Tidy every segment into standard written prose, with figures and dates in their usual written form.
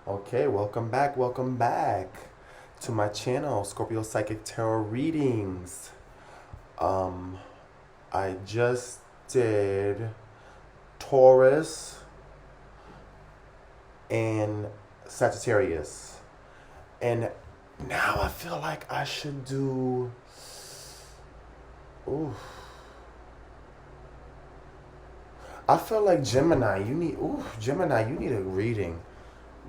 Okay, welcome back to my channel, Scorpio Psychic Tarot Readings. Um, I just did Taurus and Sagittarius, and now I feel like I should do. Ooh, I feel like Gemini. Gemini, you need a reading.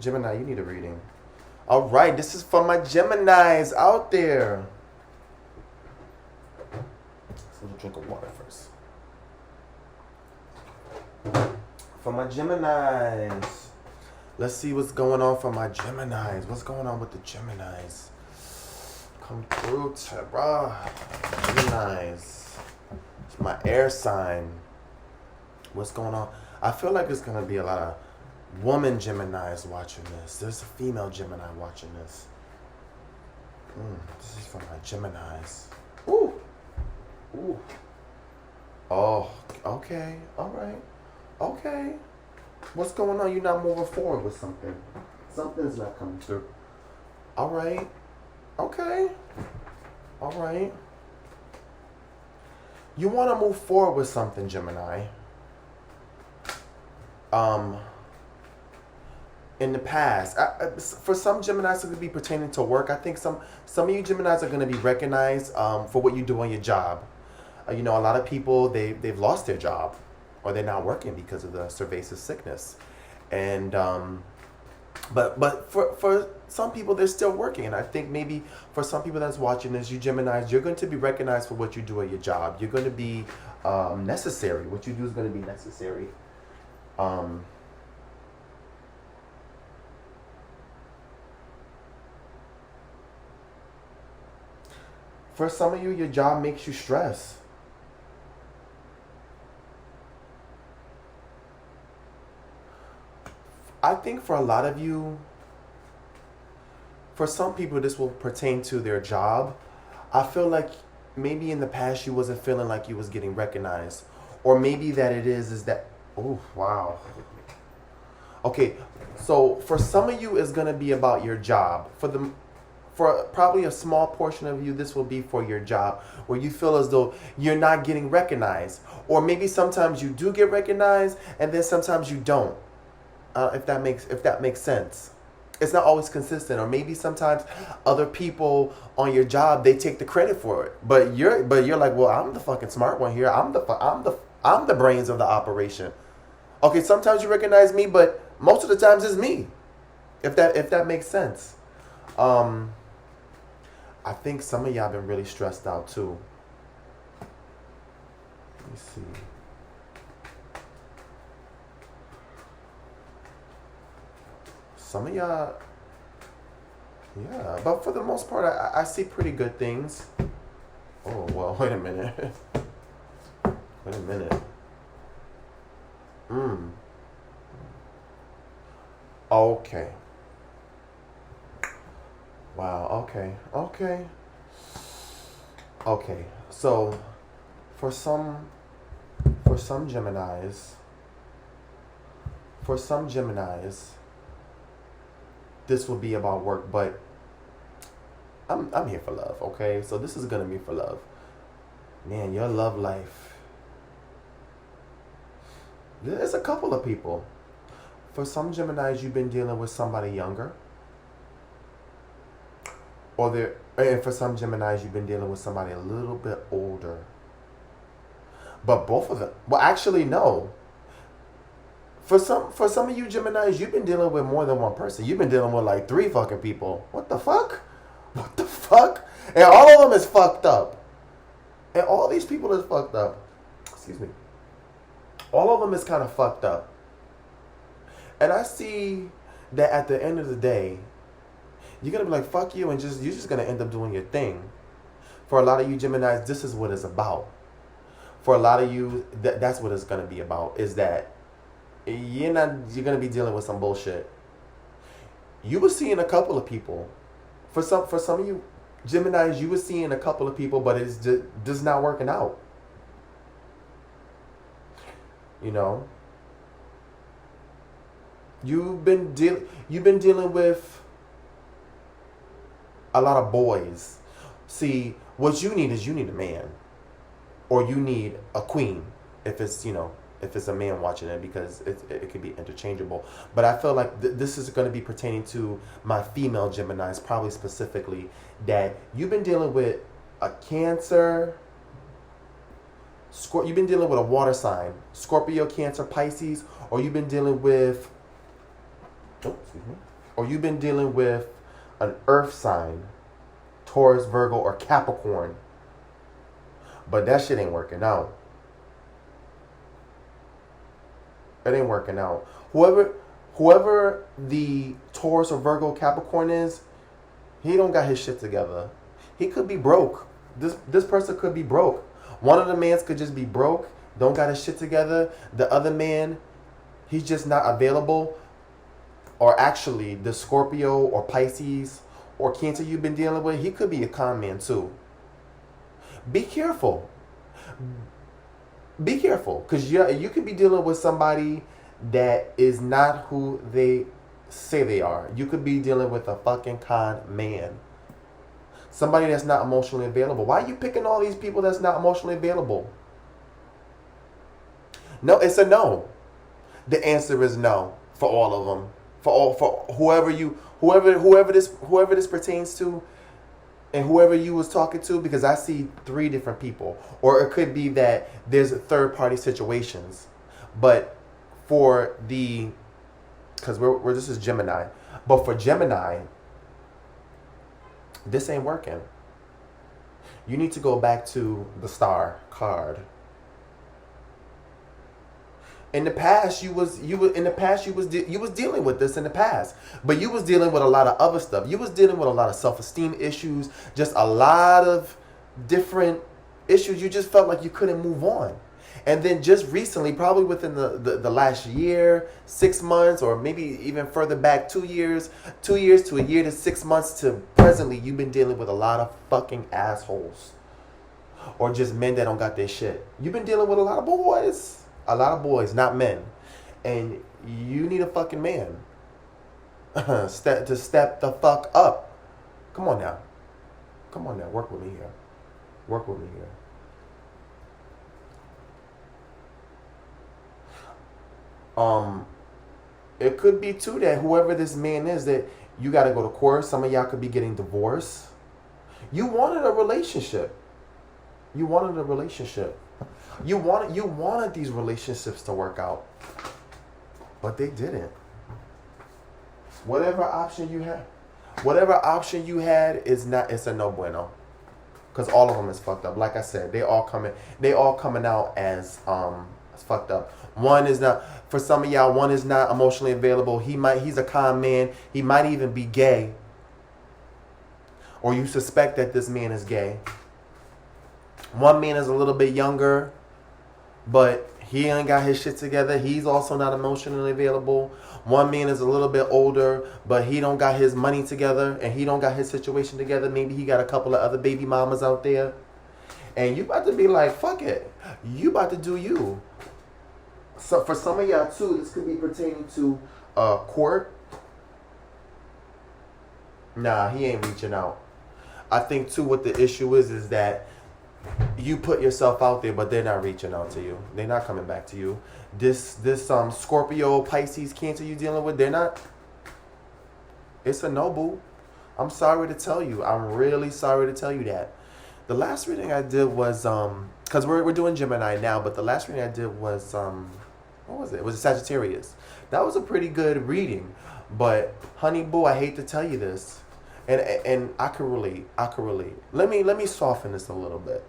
Gemini, you need a reading. All right, this is for my Geminis out there. Let's have a drink of water first. For my Geminis. Let's see what's going on for my Geminis. What's going on with the Geminis? Come through, Terra. Geminis. It's my air sign. What's going on? I feel like there's going to be a lot of woman Geminis watching this. There's a female Gemini watching this. This is for my Geminis. Ooh. Ooh. Oh, okay. All right. Okay. What's going on? You're not moving forward with something. Something's not coming through. All right. Okay. All right. You want to move forward with something, Gemini. In the past, for some Geminis, it could be pertaining to work. I think some of you Geminis are going to be recognized for what you do on your job. A lot of people they've lost their job, or they're not working because of the pervasive sickness, and but for some people they're still working. And I think maybe for some people that's watching this, you Geminis, you're going to be recognized for what you do at your job. You're going to be necessary. What you do is going to be necessary. For some of you, your job makes you stress. I think for a lot of you, for some people, this will pertain to their job. I feel like maybe in the past you wasn't feeling like you was getting recognized. Or maybe that it is that, oh, wow. Okay, so for some of you, it's going to be about your job. For probably a small portion of you, this will be for your job, where you feel as though you're not getting recognized. Or maybe sometimes you do get recognized, and then sometimes you don't. If that makes sense. It's not always consistent. Or maybe sometimes other people on your job, they take the credit for it. But you're like, well, I'm the fucking smart one here. I'm the brains of the operation. Okay, sometimes you recognize me, but most of the times it's me. If that makes sense. I think some of y'all been really stressed out too. Let me see. Some of y'all, yeah, but for the most part, I see pretty good things. Oh, well, wait a minute. Wait a minute. Okay. Wow, okay. So, for some Geminis, this will be about work, but I'm here for love, okay? So this is gonna be for love. Man, your love life. There's a couple of people. For some Geminis, you've been dealing with somebody younger. And for some Geminis, you've been dealing with somebody a little bit older. But both of them, well, actually, no. For some of you Geminis, you've been dealing with more than one person. You've been dealing with like 3 fucking people. What the fuck? What the fuck? And all of them is fucked up. And all these people is fucked up. Excuse me. All of them is kind of fucked up. And I see that at the end of the day, you're going to be like, fuck you, and you're just going to end up doing your thing. For a lot of you Geminis, this is what it's about. For a lot of you, that's what it's going to be about, is that you're going to be dealing with some bullshit. You were seeing a couple of people. For some of you Geminis, you were seeing a couple of people, but it's just not working out. You've been dealing with a lot of boys. See, what you need is you need a man, or you need a queen. If it's if it's a man watching it, because it could be interchangeable. But I feel like this is going to be pertaining to my female Geminis, probably specifically, that you've been dealing with a Cancer. You've been dealing with a water sign, Scorpio, Cancer, Pisces, or you've been dealing with, or you've been dealing with an earth sign, Taurus, Virgo, or Capricorn. But that shit ain't working out. It ain't working out. Whoever the Taurus or Virgo, Capricorn is, he don't got his shit together. He could be broke. This person could be broke. One of the mans could just be broke, don't got his shit together. The other man, he's just not available. Or actually, the Scorpio or Pisces or Cancer you've been dealing with, he could be a con man too. Be careful. Be careful. Because you could be dealing with somebody that is not who they say they are. You could be dealing with a fucking con man. Somebody that's not emotionally available. Why are you picking all these people that's not emotionally available? No, it's a no. The answer is no for all of them. For whoever this pertains to, and whoever you was talking to, because I see 3 different people. Or it could be that there's third party situations. But for because this is Gemini. But for Gemini, this ain't working. You need to go back to the star card. In the past, you was dealing with this in the past, but you was dealing with a lot of other stuff. You was dealing with a lot of self-esteem issues, just a lot of different issues. You just felt like you couldn't move on. And then just recently, probably within the last year, 6 months, or maybe even further back, 2 years to a year to 6 months to presently, you've been dealing with a lot of fucking assholes. Or just men that don't got their shit. You've been dealing with a lot of boys. A lot of boys, not men. And you need a fucking man. Step the fuck up. Come on now. Work with me here. It could be too that whoever this man is, that you got to go to court. Some of y'all could be getting divorced. You wanted a relationship. You wanted these relationships to work out, but they didn't. Whatever option you had is not. It's a no bueno, because all of them is fucked up. Like I said, they all coming out as fucked up. One is not, for some of y'all, one is not emotionally available. He's a con man. He might even be gay, or you suspect that this man is gay. One man is a little bit younger, but he ain't got his shit together. He's also not emotionally available. One man is a little bit older, but he don't got his money together, and he don't got his situation together. Maybe he got a couple of other baby mamas out there. And you about to be like, fuck it. You about to do you. So for some of y'all too, this could be pertaining to court. Nah, he ain't reaching out. I think too what the issue is that you put yourself out there, but they're not reaching out to you. They're not coming back to you. This Scorpio, Pisces, Cancer you dealing with, they're not. It's a no, boo. I'm sorry to tell you. I'm really sorry to tell you that. The last reading I did was because we're doing Gemini now, but the last reading I did was what was it? It was a Sagittarius. That was a pretty good reading, but honey boo, I hate to tell you this. And I could relate. Let me soften this a little bit.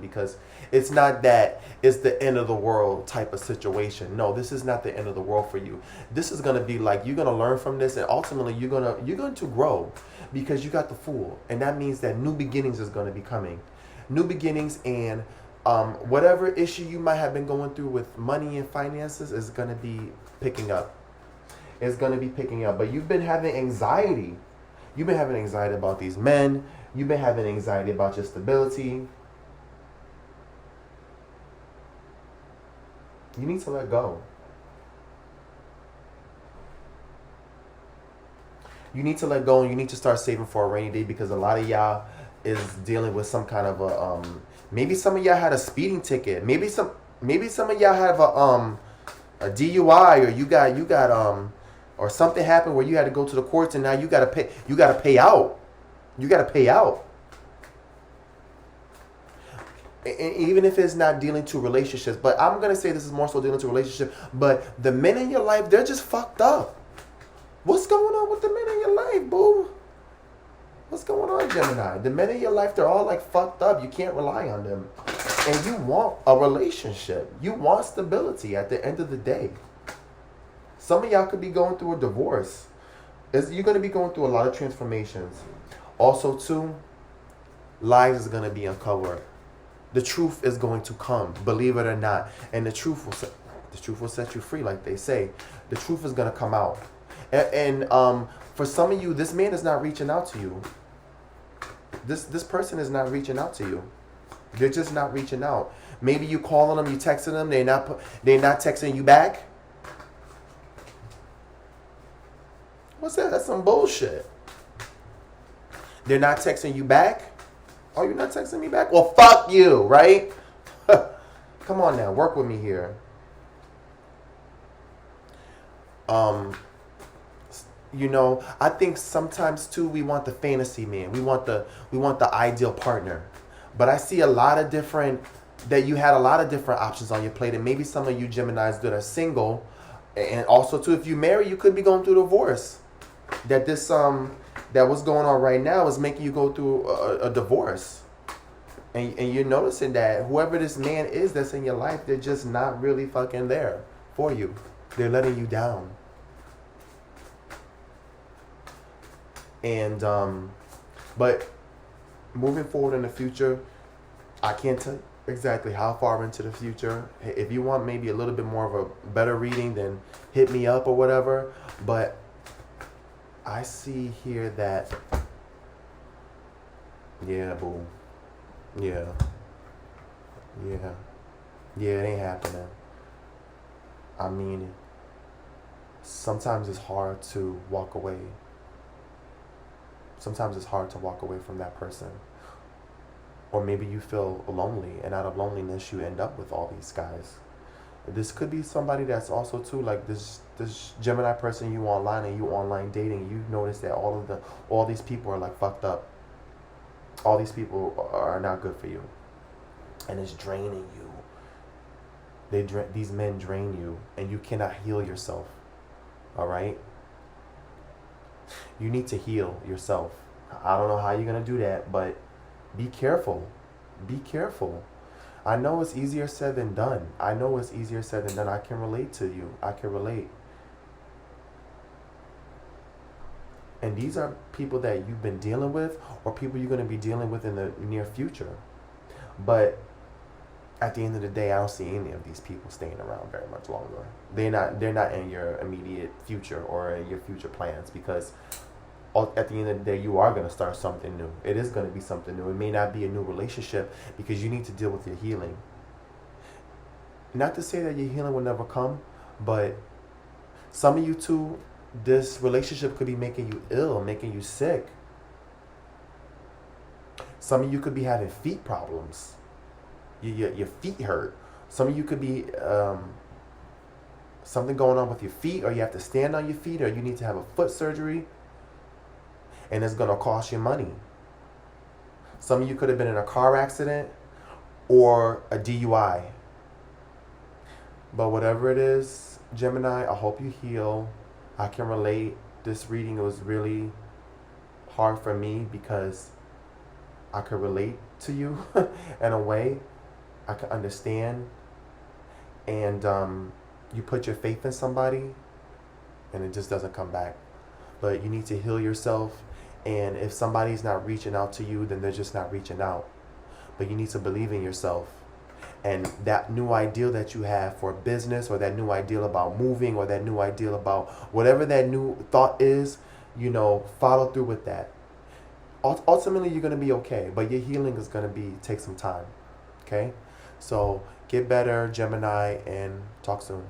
Because it's not that it's the end of the world type of situation. No, this is not the end of the world for you. This is gonna be like, you're gonna learn from this, and ultimately you're going to grow, because you got the Fool, and that means that new beginnings is gonna be coming. New beginnings, and whatever issue you might have been going through with money and finances is gonna be picking up. But you've been having anxiety. You've been having anxiety about these men. You've been having anxiety about your stability. You need to let go. You need to let go, and you need to start saving for a rainy day, because a lot of y'all is dealing with some kind of a maybe some of y'all had a speeding ticket. Maybe some of y'all have a DUI, or you got or something happened where you had to go to the courts, and now you got to pay out. You got to pay out. And even if it's not dealing to relationships, but I'm going to say this is more so dealing to relationship, but the men in your life, they're just fucked up. What's going on with the men in your life, boo? What's going on, Gemini? The men in your life, they're all like fucked up. You can't rely on them. And you want a relationship. You want stability at the end of the day. Some of y'all could be going through a divorce. You're going to be going through a lot of transformations. Also, too, lies is going to be uncovered. The truth is going to come, believe it or not. And the truth will set you free, like they say. The truth is going to come out. And for some of you, this man is not reaching out to you. This person is not reaching out to you. They're just not reaching out. Maybe you calling them, you texting them, they're not texting you back. What's that? That's some bullshit. They're not texting you back. Oh, you're not texting me back? Well, fuck you, right? Come on now, work with me here. You know, I think sometimes too we want the fantasy man. We want the ideal partner. But I see that you had a lot of different options on your plate, and maybe some of you Geminis that are single, and also too if you marry, you could be going through divorce. That what's going on right now is making you go through a divorce. And you're noticing that whoever this man is that's in your life, they're just not really fucking there for you. They're letting you down. And but moving forward in the future, I can't tell exactly how far into the future. If you want maybe a little bit more of a better reading, then hit me up or whatever. But I see here that, yeah, boo. Yeah, it ain't happening. I mean, sometimes it's hard to walk away. Sometimes it's hard to walk away from that person. Or maybe you feel lonely, and out of loneliness you end up with all these guys. This could be somebody that's also too like this Gemini person you online and you online dating. You notice that all these people are like fucked up. All these people are not good for you, and it's draining you. These men drain you, and you cannot heal yourself. All right. You need to heal yourself. I don't know how you're gonna do that, but be careful. Be careful. I know it's easier said than done. I can relate to you. I can relate. And these are people that you've been dealing with, or people you're going to be dealing with in the near future. But at the end of the day, I don't see any of these people staying around very much longer. They're not in your immediate future or in your future plans, because at the end of the day, you are going to start something new. It is going to be something new. It may not be a new relationship, because you need to deal with your healing. Not to say that your healing will never come, but some of you too, this relationship could be making you ill, making you sick. Some of you could be having feet problems. Your feet hurt. Some of you could be something going on with your feet, or you have to stand on your feet, or you need to have a foot surgery, and it's going to cost you money. Some of you could have been in a car accident or a DUI. But whatever it is, Gemini, I hope you heal. I can relate. This reading was really hard for me because I could relate to you in a way. I could understand. And you put your faith in somebody and it just doesn't come back. But you need to heal yourself. And if somebody's not reaching out to you, then they're just not reaching out. But you need to believe in yourself. And that new ideal that you have for business, or that new ideal about moving, or that new ideal about whatever that new thought is, follow through with that. Ultimately, you're going to be okay, but your healing is going to take some time. Okay? So get better, Gemini, and talk soon.